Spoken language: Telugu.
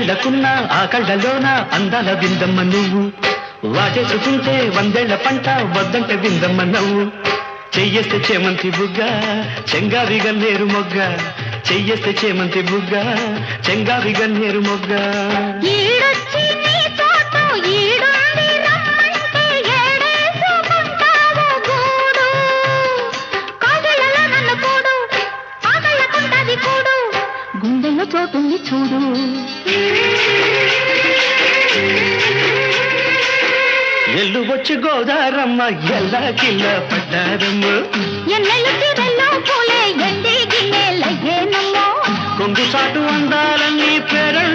కళ్ళకున్న ఆ కళ్ళలోన అందాల విందమ్మ నువ్వు వాటేసుకుంటే వందేళ్ల పంట వద్దంటే విందమ్మ నవ్వు చెయ్యేస్తే చేమంతి బుగ్గ చెంగావి గన్నేరు మొగ్గ చెయ్యేస్తే చేమంతి బుగ్గ చెంగావి గన్నేరు మొగ్గ గుండెల్లో చోటుంది చూడు ఎల్లు వచ్చి గోదారమ్మ ఎల్లా కిల్ల పడ్డారమ్మ కొంగు సాటు అందాలన్నీ పేరళ